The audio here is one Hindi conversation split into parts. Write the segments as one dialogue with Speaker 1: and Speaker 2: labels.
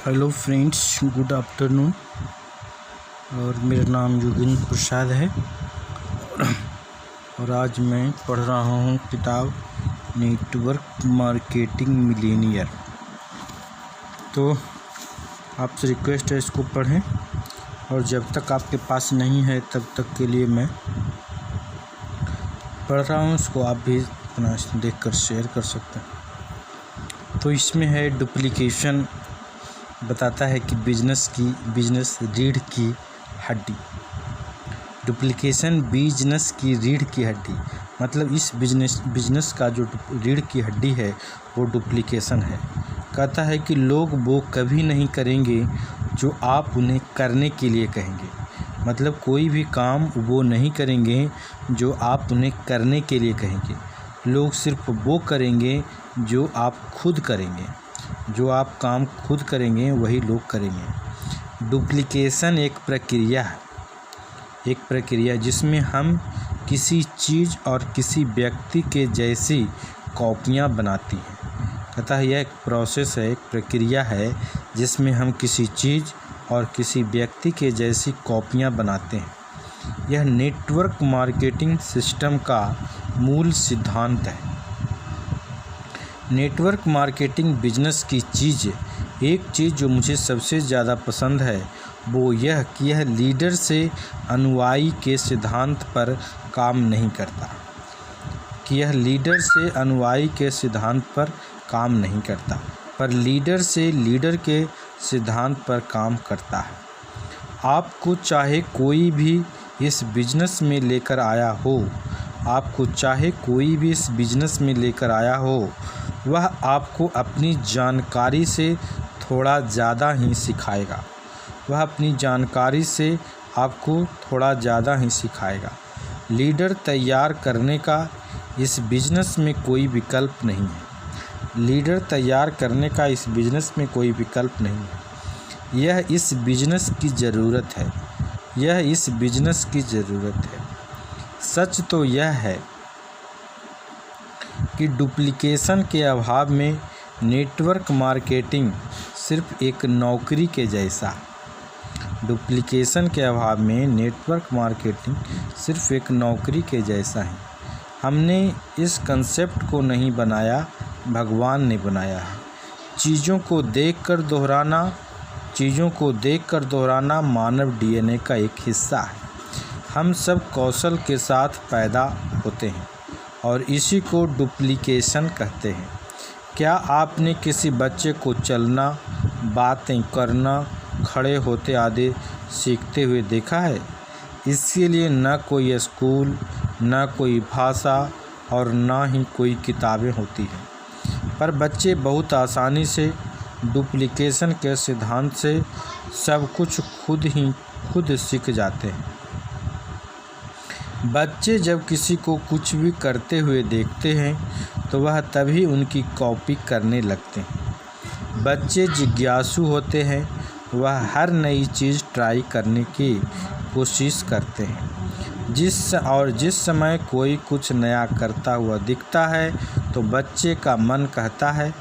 Speaker 1: Hello friends, good afternoon. और मेरा नाम योगेंद्र प्रसाद है और आज मैं पढ़ रहा हूँ किताब नेटवर्क मार्केटिंग मिलेनियर। तो आपसे रिक्वेस्ट है इसको पढ़ें, और जब तक आपके पास नहीं है तब तक के लिए मैं पढ़ रहा हूँ, उसको आप भी अपना देखकर शेयर कर सकते हैं। तो इसमें है डुप्लीकेशन, बताता है कि बिजनेस रीढ़ की हड्डी। डुप्लीकेशन बिजनेस की रीढ़ की हड्डी, मतलब इस बिजनेस का जो रीढ़ की हड्डी है वो डुप्लीकेशन है। कहता है कि लोग वो कभी नहीं करेंगे जो आप उन्हें करने के लिए कहेंगे, मतलब कोई भी काम वो नहीं करेंगे जो आप उन्हें करने के लिए कहेंगे। लोग सिर्फ वो करेंगे जो आप खुद करेंगे, जो आप काम खुद करेंगे वही लोग करेंगे। डुप्लीकेशन एक प्रक्रिया जिसमें हम किसी चीज़ और किसी व्यक्ति के जैसी कॉपियां बनाती हैं। कहता है यह एक प्रोसेस है, एक प्रक्रिया है जिसमें हम किसी चीज़ और किसी व्यक्ति के जैसी कॉपियां बनाते हैं। यह नेटवर्क मार्केटिंग सिस्टम का मूल सिद्धांत है। नेटवर्क मार्केटिंग बिजनेस की एक चीज़ जो मुझे सबसे ज़्यादा पसंद है वो यह कि यह लीडर से अनुयायी के सिद्धांत पर काम नहीं करता, पर लीडर से लीडर के सिद्धांत पर काम करता है। आपको चाहे कोई भी इस बिजनेस में लेकर आया हो, वह आपको अपनी जानकारी से थोड़ा ज़्यादा ही सिखाएगा। लीडर तैयार करने का इस बिजनेस में कोई विकल्प नहीं है। यह इस बिजनेस की ज़रूरत है। सच तो यह है कि डुप्लीकेशन के अभाव में नेटवर्क मार्केटिंग सिर्फ एक नौकरी के जैसा है। हमने इस कंसेप्ट को नहीं बनाया, भगवान ने बनाया है। चीज़ों को देखकर दोहराना मानव डीएनए का एक हिस्सा है। हम सब कौशल के साथ पैदा होते हैं और इसी को डुप्लीकेशन कहते हैं। क्या आपने किसी बच्चे को चलना, बातें करना, खड़े होते आदि सीखते हुए देखा है? इसके लिए न कोई स्कूल, न कोई भाषा और न ही कोई किताबें होती हैं, पर बच्चे बहुत आसानी से डुप्लीकेशन के सिद्धांत से सब कुछ खुद सीख जाते हैं। बच्चे जब किसी को कुछ भी करते हुए देखते हैं तो वह तभी उनकी कॉपी करने लगते हैं। बच्चे जिज्ञासु होते हैं, वह हर नई चीज़ ट्राई करने की कोशिश करते हैं। जिस समय कोई कुछ नया करता हुआ दिखता है तो बच्चे का मन कहता है,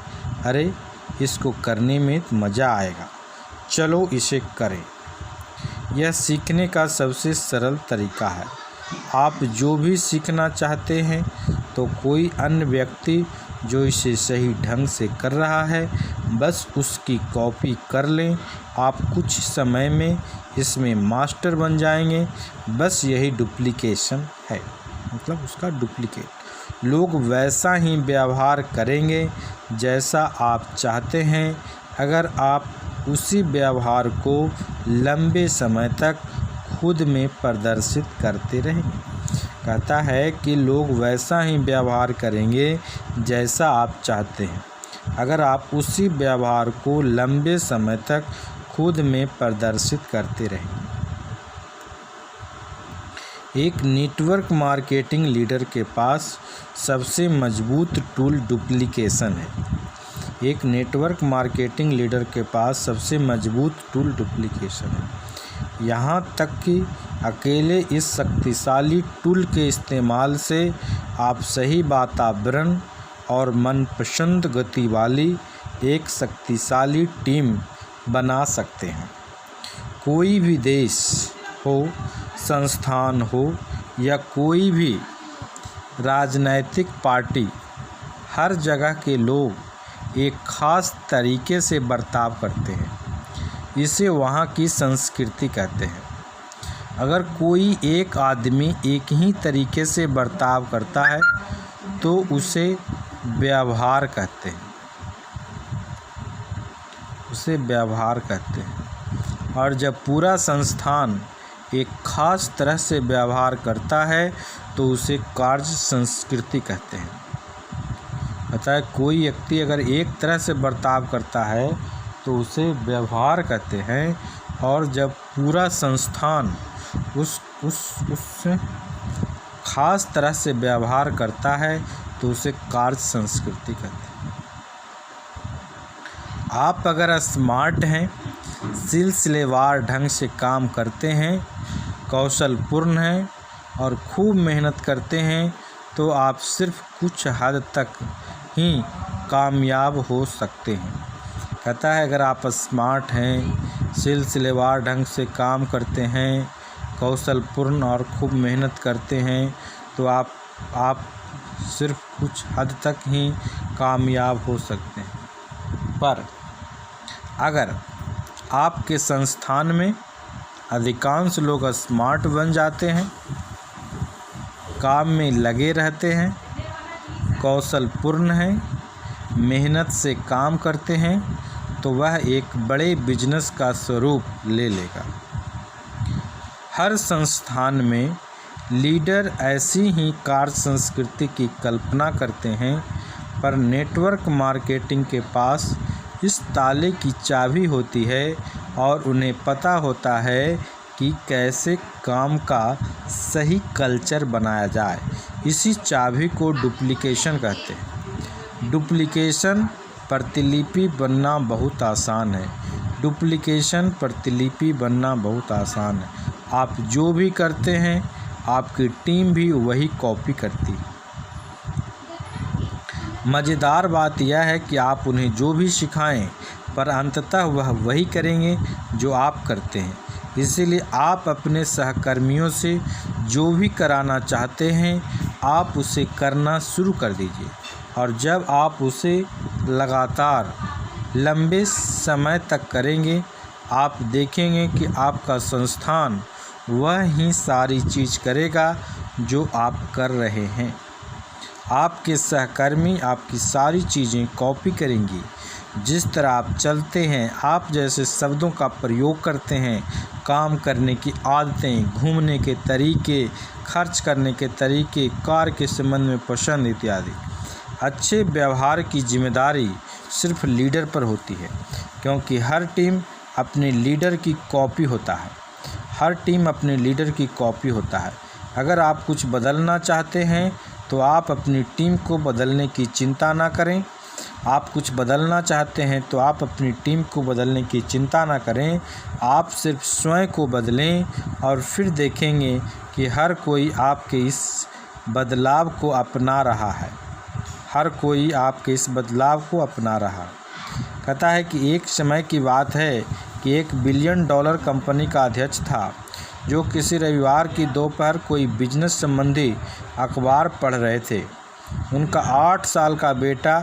Speaker 1: अरे इसको करने में मज़ा आएगा, चलो इसे करें। यह सीखने का सबसे सरल तरीका है। आप जो भी सीखना चाहते हैं तो कोई अन्य व्यक्ति जो इसे सही ढंग से कर रहा है, बस उसकी कॉपी कर लें। आप कुछ समय में इसमें मास्टर बन जाएंगे। बस यही डुप्लीकेशन है, मतलब उसका डुप्लीकेट। लोग वैसा ही व्यवहार करेंगे जैसा आप चाहते हैं, अगर आप उसी व्यवहार को लंबे समय तक खुद में प्रदर्शित करते रहेंगे। कहता है कि लोग वैसा ही व्यवहार करेंगे जैसा आप चाहते हैं, अगर आप उसी व्यवहार को लंबे समय तक खुद में प्रदर्शित करते रहेंगे। एक नेटवर्क मार्केटिंग लीडर के पास सबसे मजबूत टूल डुप्लीकेशन है। यहाँ तक कि अकेले इस शक्तिशाली टूल के इस्तेमाल से आप सही वातावरण और मनपसंद गति वाली एक शक्तिशाली टीम बना सकते हैं। कोई भी देश हो, संस्थान हो या कोई भी राजनैतिक पार्टी, हर जगह के लोग एक ख़ास तरीके से बर्ताव करते हैं। इसे वहाँ की संस्कृति कहते हैं। अगर कोई एक आदमी एक ही तरीके से बर्ताव करता है तो उसे व्यवहार कहते हैं। और जब पूरा संस्थान एक ख़ास तरह से व्यवहार करता है तो उसे कार्य संस्कृति कहते हैं। पता है, कोई व्यक्ति अगर एक तरह से बर्ताव करता है तो उसे व्यवहार कहते हैं, और जब पूरा संस्थान उस खास तरह से व्यवहार करता है तो उसे कार्य संस्कृति कहते हैं। आप अगर स्मार्ट हैं, सिलसिलेवार ढंग से काम करते हैं, कौशलपूर्ण हैं और खूब मेहनत करते हैं तो आप सिर्फ कुछ हद तक ही कामयाब हो सकते हैं। कहता है, अगर आप स्मार्ट हैं, सिलसिलेवार ढंग से काम करते हैं, कौशलपूर्ण और खूब मेहनत करते हैं तो आप सिर्फ कुछ हद तक ही कामयाब हो सकते हैं। पर अगर आपके संस्थान में अधिकांश लोग स्मार्ट बन जाते हैं, काम में लगे रहते हैं, कौशलपूर्ण हैं, मेहनत से काम करते हैं तो वह एक बड़े बिजनेस का स्वरूप ले लेगा। हर संस्थान में लीडर ऐसी ही कार्य संस्कृति की कल्पना करते हैं, पर नेटवर्क मार्केटिंग के पास इस ताले की चाबी होती है और उन्हें पता होता है कि कैसे काम का सही कल्चर बनाया जाए। इसी चाबी को डुप्लीकेशन कहते हैं। डुप्लीकेशन प्रतिलिपि बनना बहुत आसान है। आप जो भी करते हैं आपकी टीम भी वही कॉपी करती है। मज़ेदार बात यह है कि आप उन्हें जो भी सिखाएं पर अंततः वह वही करेंगे जो आप करते हैं। इसीलिए आप अपने सहकर्मियों से जो भी कराना चाहते हैं आप उसे करना शुरू कर दीजिए, और जब आप उसे लगातार लंबे समय तक करेंगे आप देखेंगे कि आपका संस्थान वह ही सारी चीज़ करेगा जो आप कर रहे हैं। आपके सहकर्मी आपकी सारी चीज़ें कॉपी करेंगी। जिस तरह आप चलते हैं, आप जैसे शब्दों का प्रयोग करते हैं, काम करने की आदतें, घूमने के तरीके, खर्च करने के तरीके, कार्य के संबंध में पसंद इत्यादि। अच्छे व्यवहार की जिम्मेदारी सिर्फ लीडर पर होती है, क्योंकि हर टीम अपने लीडर की कॉपी होता है। अगर आप कुछ बदलना चाहते हैं तो आप अपनी टीम को बदलने की चिंता ना करें। आप सिर्फ स्वयं को बदलें और फिर देखेंगे कि हर कोई आपके इस बदलाव को अपना रहा है। कहता है कि एक समय की बात है कि एक $1 बिलियन कंपनी का अध्यक्ष था, जो किसी रविवार की दोपहर कोई बिजनेस संबंधी अखबार पढ़ रहे थे। उनका 8 साल का बेटा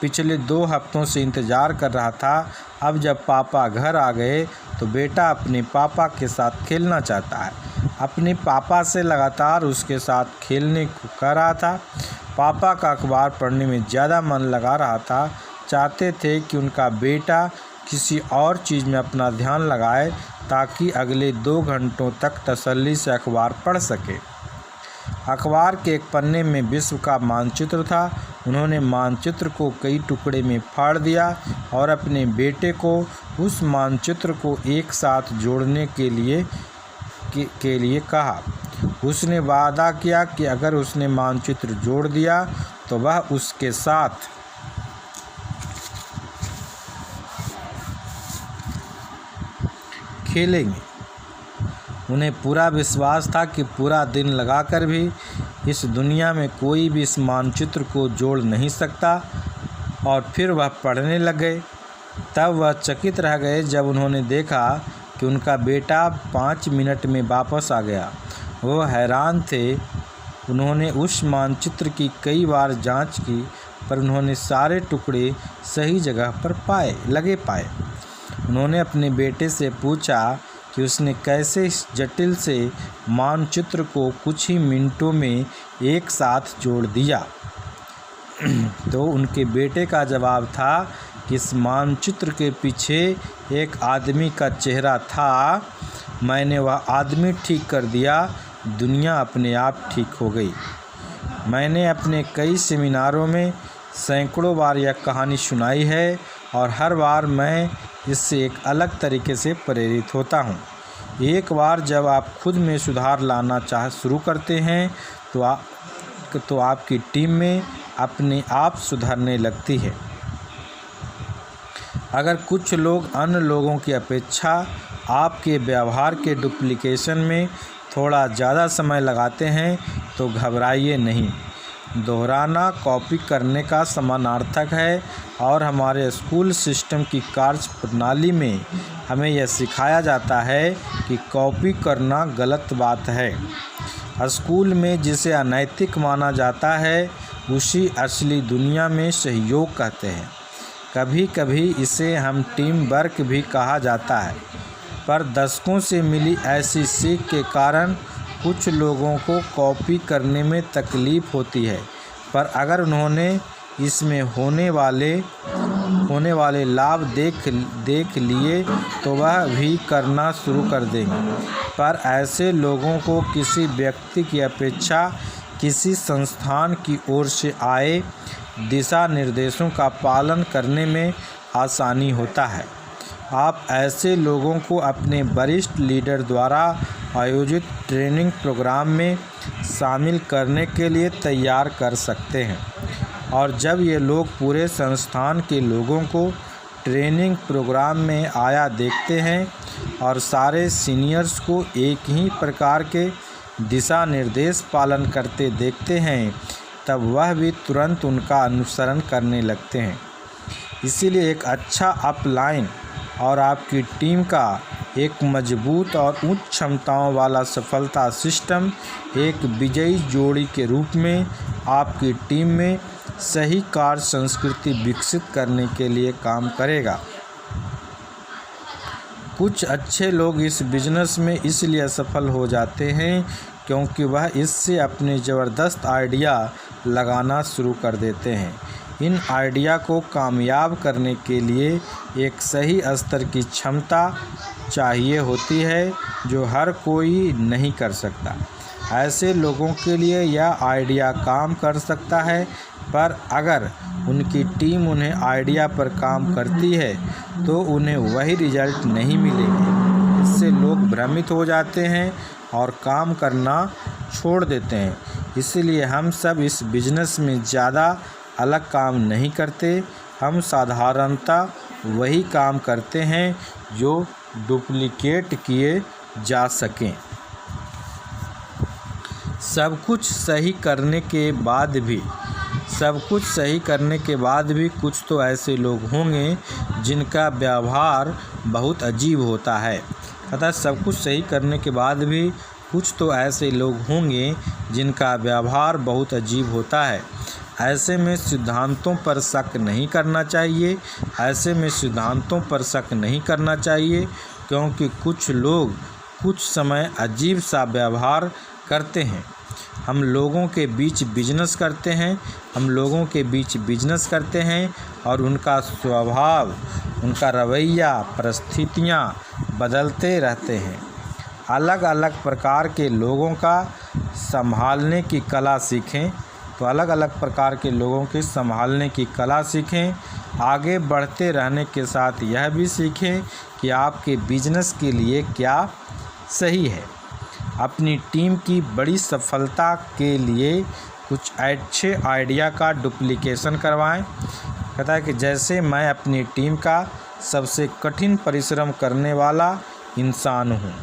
Speaker 1: पिछले 2 हफ्तों से इंतज़ार कर रहा था। अब जब पापा घर आ गए तो बेटा अपने पापा के साथ खेलना चाहता है। अपने पापा से लगातार उसके साथ खेलने को कह रहा था। पापा का अखबार पढ़ने में ज़्यादा मन लगा रहा था। चाहते थे कि उनका बेटा किसी और चीज़ में अपना ध्यान लगाए ताकि अगले 2 घंटों तक तसल्ली से अखबार पढ़ सके। अखबार के एक पन्ने में विश्व का मानचित्र था। उन्होंने मानचित्र को कई टुकड़े में फाड़ दिया और अपने बेटे को उस मानचित्र को एक साथ जोड़ने के लिए कहा। उसने वादा किया कि अगर उसने मानचित्र जोड़ दिया तो वह उसके साथ खेलेंगे। उन्हें पूरा विश्वास था कि पूरा दिन लगाकर भी इस दुनिया में कोई भी इस मानचित्र को जोड़ नहीं सकता। और फिर वह पढ़ने लग गए। तब वह चकित रह गए जब उन्होंने देखा कि उनका बेटा 5 मिनट में वापस आ गया। वो हैरान थे। उन्होंने उस मानचित्र की कई बार जांच की, पर उन्होंने सारे टुकड़े सही जगह पर पाए। उन्होंने अपने बेटे से पूछा कि उसने कैसे इस जटिल से मानचित्र को कुछ ही मिनटों में एक साथ जोड़ दिया। तो उनके बेटे का जवाब था कि इस मानचित्र के पीछे एक आदमी का चेहरा था। मैंने वह आदमी ठीक कर दिया, दुनिया अपने आप ठीक हो गई। मैंने अपने कई सेमिनारों में सैकड़ों बार यह कहानी सुनाई है और हर बार मैं इससे एक अलग तरीके से प्रेरित होता हूँ। एक बार जब आप खुद में सुधार लाना शुरू करते हैं तो आपकी टीम में अपने आप सुधरने लगती है। अगर कुछ लोग अन्य लोगों की अपेक्षा आपके व्यवहार के डुप्लीकेशन में थोड़ा ज़्यादा समय लगाते हैं तो घबराइए नहीं। दोहराना कॉपी करने का समानार्थक है और हमारे स्कूल सिस्टम की कार्यप्रणाली में हमें यह सिखाया जाता है कि कॉपी करना गलत बात है। स्कूल में जिसे अनैतिक माना जाता है उसी असली दुनिया में सहयोग कहते हैं। कभी कभी इसे हम टीम वर्क भी कहा जाता है, पर दशकों से मिली ऐसी सीख के कारण कुछ लोगों को कॉपी करने में तकलीफ़ होती है, पर अगर उन्होंने इसमें होने वाले लाभ देख लिए तो वह भी करना शुरू कर देंगे। पर ऐसे लोगों को किसी व्यक्ति की अपेक्षा किसी संस्थान की ओर से आए दिशा निर्देशों का पालन करने में आसानी होता है। आप ऐसे लोगों को अपने वरिष्ठ लीडर द्वारा आयोजित ट्रेनिंग प्रोग्राम में शामिल करने के लिए तैयार कर सकते हैं, और जब ये लोग पूरे संस्थान के लोगों को ट्रेनिंग प्रोग्राम में आया देखते हैं और सारे सीनियर्स को एक ही प्रकार के दिशा निर्देश पालन करते देखते हैं, तब वह भी तुरंत उनका अनुसरण करने लगते हैं। इसीलिए एक अच्छा अपलाइन और आपकी टीम का एक मजबूत और उच्च क्षमताओं वाला सफलता सिस्टम एक विजयी जोड़ी के रूप में आपकी टीम में सही कार्य संस्कृति विकसित करने के लिए काम करेगा। कुछ अच्छे लोग इस बिजनेस में इसलिए असफल हो जाते हैं क्योंकि वह इससे अपने ज़बरदस्त आइडिया लगाना शुरू कर देते हैं। इन आइडिया को कामयाब करने के लिए एक सही स्तर की क्षमता चाहिए होती है जो हर कोई नहीं कर सकता। ऐसे लोगों के लिए यह आइडिया काम कर सकता है, पर अगर उनकी टीम उन्हें आइडिया पर काम करती है तो उन्हें वही रिजल्ट नहीं मिलेंगे। इससे लोग भ्रमित हो जाते हैं और काम करना छोड़ देते हैं। इसलिए हम सब इस बिजनेस में ज़्यादा अलग काम नहीं करते, हम साधारणतः वही काम करते हैं जो डुप्लिकेट किए जा सकें। सब कुछ सही करने के बाद भी कुछ तो ऐसे लोग होंगे जिनका व्यवहार बहुत अजीब होता है। अतः सब कुछ सही करने के बाद भी कुछ तो ऐसे लोग होंगे जिनका व्यवहार बहुत अजीब होता है। ऐसे में सिद्धांतों पर शक नहीं करना चाहिए क्योंकि कुछ लोग कुछ समय अजीब सा व्यवहार करते हैं। हम लोगों के बीच बिजनेस करते हैं और उनका स्वभाव, उनका रवैया, परिस्थितियाँ बदलते रहते हैं। अलग अलग प्रकार के लोगों का संभालने की कला सीखें। आगे बढ़ते रहने के साथ यह भी सीखें कि आपके बिजनेस के लिए क्या सही है। अपनी टीम की बड़ी सफलता के लिए कुछ अच्छे आइडिया का डुप्लीकेशन करवाएं। कहता है कि जैसे मैं अपनी टीम का सबसे कठिन परिश्रम करने वाला इंसान हूँ।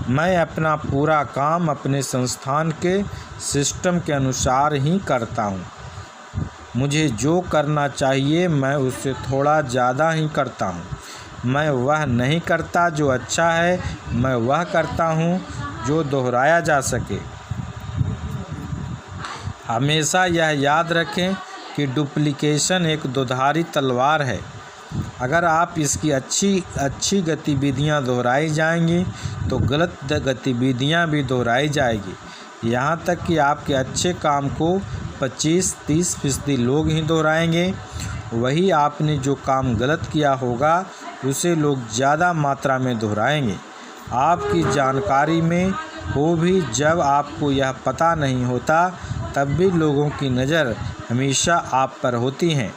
Speaker 1: मैं अपना पूरा काम अपने संस्थान के सिस्टम के अनुसार ही करता हूँ। मुझे जो करना चाहिए मैं उससे थोड़ा ज़्यादा ही करता हूँ। मैं वह नहीं करता जो अच्छा है, मैं वह करता हूँ जो दोहराया जा सके। हमेशा यह याद रखें कि डुप्लीकेशन एक दुधारी तलवार है। अगर आप इसकी अच्छी गतिविधियां दोहराई जाएंगी तो गलत गतिविधियां भी दोहराई जाएगी। यहाँ तक कि आपके अच्छे काम को 25-30% लोग ही दोहराएंगे। वही आपने जो काम गलत किया होगा उसे लोग ज़्यादा मात्रा में दोहराएंगे। आपकी जानकारी में हो भी जब आपको यह पता नहीं होता तब भी लोगों की नज़र हमेशा आप पर होती हैं।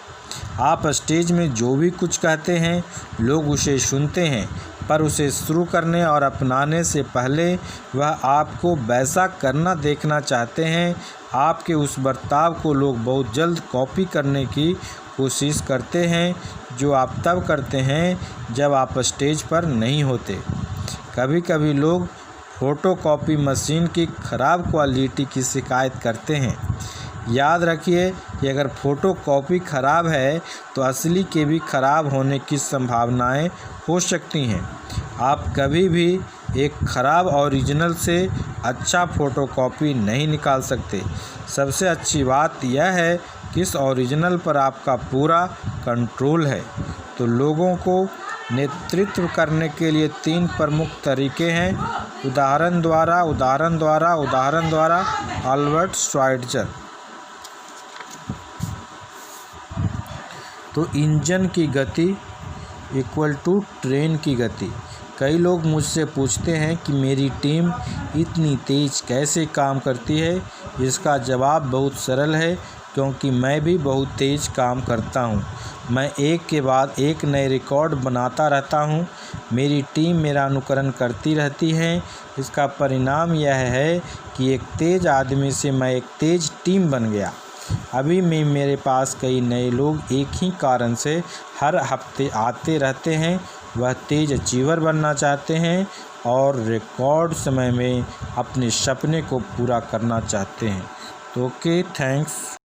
Speaker 1: आप स्टेज में जो भी कुछ कहते हैं लोग उसे सुनते हैं, पर उसे शुरू करने और अपनाने से पहले वह आपको वैसा करना देखना चाहते हैं। आपके उस बर्ताव को लोग बहुत जल्द कॉपी करने की कोशिश करते हैं जो आप तब करते हैं जब आप स्टेज पर नहीं होते। कभी कभी लोग फ़ोटोकॉपी मशीन की ख़राब क्वालिटी की शिकायत करते हैं। याद रखिए कि अगर फ़ोटोकॉपी ख़राब है तो असली के भी ख़राब होने की संभावनाएं हो सकती हैं। आप कभी भी एक ख़राब ओरिजिनल से अच्छा फ़ोटोकॉपी नहीं निकाल सकते। सबसे अच्छी बात यह है कि इस ओरिजिनल पर आपका पूरा कंट्रोल है। तो लोगों को नेतृत्व करने के लिए 3 प्रमुख तरीके हैं: उदाहरण द्वारा। अल्बर्ट श्वाइट्ज़र। तो इंजन की गति इक्वल टू ट्रेन की गति। कई लोग मुझसे पूछते हैं कि मेरी टीम इतनी तेज़ कैसे काम करती है। इसका जवाब बहुत सरल है, क्योंकि मैं भी बहुत तेज़ काम करता हूँ। मैं एक के बाद एक नए रिकॉर्ड बनाता रहता हूँ। मेरी टीम मेरा अनुकरण करती रहती है। इसका परिणाम यह है कि एक तेज़ आदमी से मैं एक तेज़ टीम बन गया। अभी में मेरे पास कई नए लोग एक ही कारण से हर हफ्ते आते रहते हैं। वह तेज़ अचीवर बनना चाहते हैं और रिकॉर्ड समय में अपने सपने को पूरा करना चाहते हैं। तो ओके, थैंक्स।